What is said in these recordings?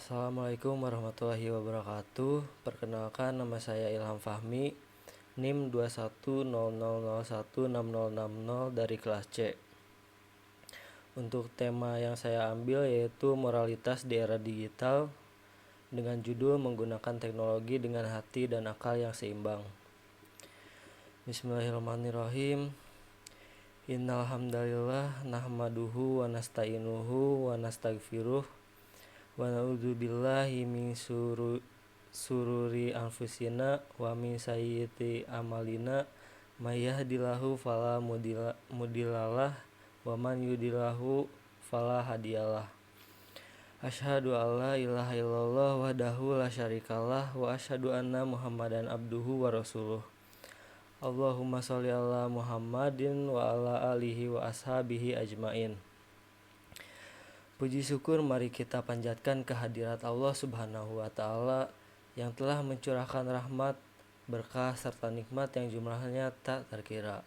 Assalamualaikum warahmatullahi wabarakatuh. Perkenalkan, nama saya Ilham Fahmi, NIM 2100016060 dari kelas C. Untuk tema yang saya ambil yaitu moralitas di era digital dengan judul menggunakan teknologi dengan hati dan akal yang seimbang. Bismillahirrahmanirrahim. Innal hamdalillah nahmaduhu wa nasta'inuhu wa nastaghfiruh wa na'udzubillahi min sururi anfusina wa min sayyiati amalina may yahdihillahu fala mudhillalah wa man yudhillahu fala hadiyalah. Asyhadu alla ilaha illallah wahdahu la syarikalah wa asyhadu anna Muhammadan abduhu wa rasuluh. Allahumma sholli ala Muhammadin wa ala alihi wa ashabihi ajmain. Puji syukur mari kita panjatkan kehadirat Allah Subhanahu wa Ta'ala yang telah mencurahkan rahmat, berkah serta nikmat yang jumlahnya tak terkira.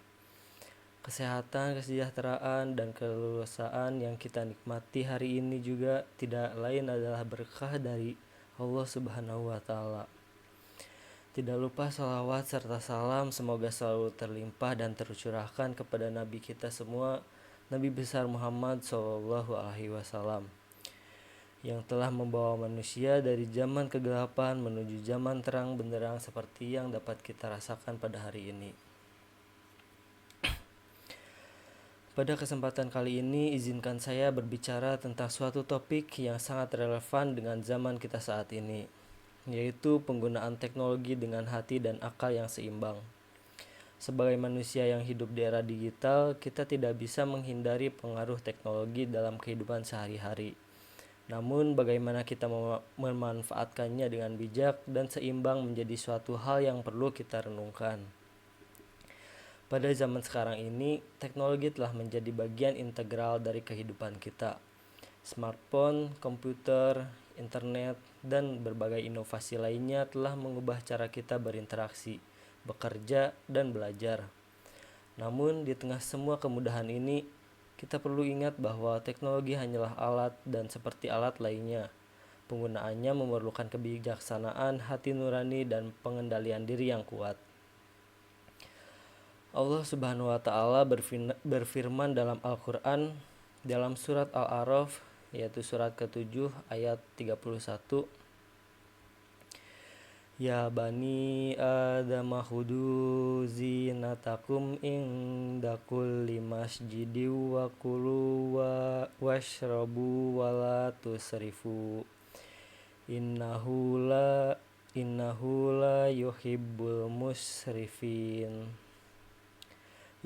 Kesehatan, kesejahteraan, dan keleluasaan yang kita nikmati hari ini juga tidak lain adalah berkah dari Allah Subhanahu wa Ta'ala. Tidak lupa salawat serta salam semoga selalu terlimpah dan tercurahkan kepada Nabi kita semua, Nabi besar Muhammad SAW, yang telah membawa manusia dari zaman kegelapan menuju zaman terang benderang seperti yang dapat kita rasakan pada hari ini. Pada kesempatan kali ini, izinkan saya berbicara tentang suatu topik yang sangat relevan dengan zaman kita saat ini, yaitu penggunaan teknologi dengan hati dan akal yang seimbang. Sebagai manusia yang hidup di era digital, kita tidak bisa menghindari pengaruh teknologi dalam kehidupan sehari-hari. Namun, bagaimana kita memanfaatkannya dengan bijak dan seimbang menjadi suatu hal yang perlu kita renungkan. Pada zaman sekarang ini, teknologi telah menjadi bagian integral dari kehidupan kita. Smartphone, komputer, internet, dan berbagai inovasi lainnya telah mengubah cara kita berinteraksi, bekerja, dan belajar. Namun, di tengah semua kemudahan ini, kita perlu ingat bahwa teknologi hanyalah alat dan seperti alat lainnya, penggunaannya memerlukan kebijaksanaan, hati nurani, dan pengendalian diri yang kuat. Allah Subhanahu wa Ta'ala berfirman dalam Al-Quran dalam surat Al-A'raf, yaitu surat ke-7 ayat 31. Ya bani Adam khudu zinatakum inda kulli masjidi wa kulu washrabu wa la tusrifu innahu la yuhibbul musrifin.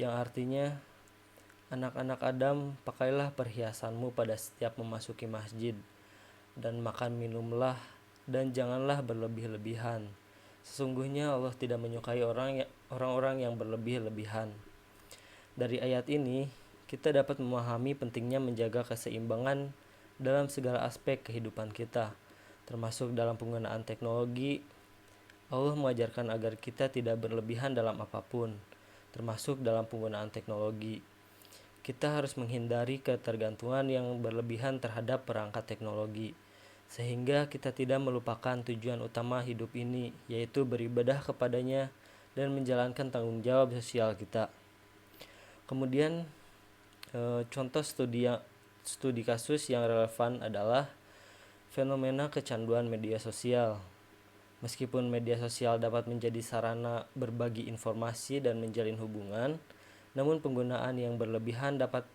Yang artinya, anak-anak Adam, pakailah perhiasanmu pada setiap memasuki masjid, dan makan minumlah, dan janganlah berlebih-lebihan. Sesungguhnya Allah tidak menyukai orang-orang yang berlebih-lebihan. Dari ayat ini, kita dapat memahami pentingnya menjaga keseimbangan dalam segala aspek kehidupan kita, termasuk dalam penggunaan teknologi. Allah mengajarkan agar kita tidak berlebihan dalam apapun, termasuk dalam penggunaan teknologi. Kita harus menghindari ketergantungan yang berlebihan terhadap perangkat teknologi, sehingga kita tidak melupakan tujuan utama hidup ini, yaitu beribadah kepadanya dan menjalankan tanggung jawab sosial kita. Kemudian, contoh studi kasus yang relevan adalah fenomena kecanduan media sosial. Meskipun media sosial dapat menjadi sarana berbagi informasi dan menjalin hubungan, namun penggunaan yang berlebihan dapat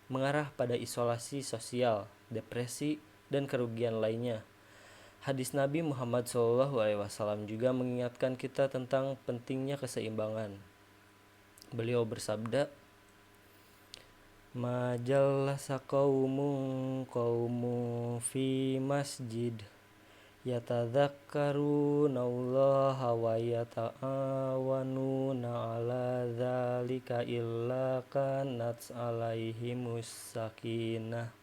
mengarah pada isolasi sosial, depresi, dan kerugian lainnya. Hadis Nabi Muhammad SAW juga mengingatkan kita tentang pentingnya keseimbangan. Beliau bersabda, "Ma jalasa qaumun fi masjid yatadzakkaruna Allaha wa yata'awanuna 'ala dzalika illa kanat 'alaihimus sakinah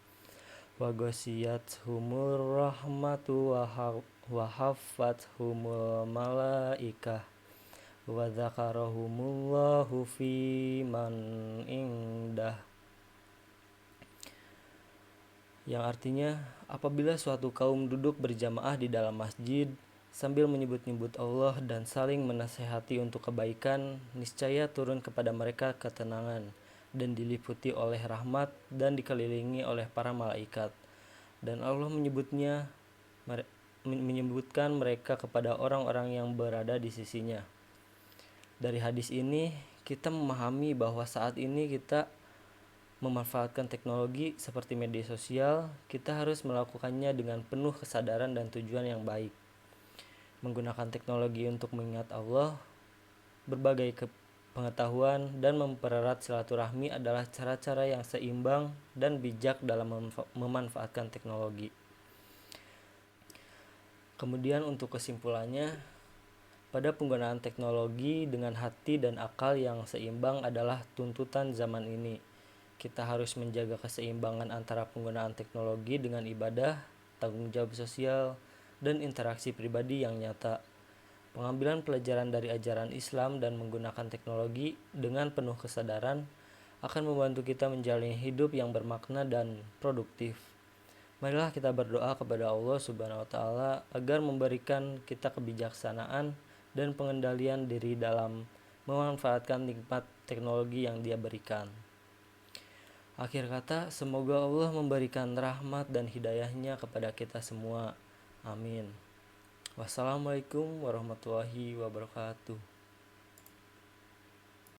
wa ghasyiathumur rahmatu wa haffathumul malaikah wa dzakarahumullahu fi man indah." yang artinya apabila suatu kaum duduk berjamaah di dalam masjid sambil menyebut-nyebut Allah dan saling menasehati untuk kebaikan, niscaya turun kepada mereka ketenangan dan diliputi oleh rahmat dan dikelilingi oleh para malaikat. Dan Allah menyebutkan mereka kepada orang-orang yang berada di sisinya. Dari hadis ini kita memahami bahwa saat ini kita memanfaatkan teknologi seperti media sosial, kita harus melakukannya dengan penuh kesadaran dan tujuan yang baik. Menggunakan teknologi untuk mengingat Allah, berbagai pengetahuan, dan mempererat silaturahmi adalah cara-cara yang seimbang dan bijak dalam memanfaatkan teknologi. Kemudian untuk kesimpulannya, pada penggunaan teknologi dengan hati dan akal yang seimbang adalah tuntutan zaman ini. Kita harus menjaga keseimbangan antara penggunaan teknologi dengan ibadah, tanggung jawab sosial, dan interaksi pribadi yang nyata. Pengambilan pelajaran dari ajaran Islam dan menggunakan teknologi dengan penuh kesadaran akan membantu kita menjalani hidup yang bermakna dan produktif. Marilah kita berdoa kepada Allah Subhanahu wa taala agar memberikan kita kebijaksanaan dan pengendalian diri dalam memanfaatkan nikmat teknologi yang Dia berikan. Akhir kata, semoga Allah memberikan rahmat dan hidayahnya kepada kita semua. Amin. Wassalamualaikum warahmatullahi wabarakatuh.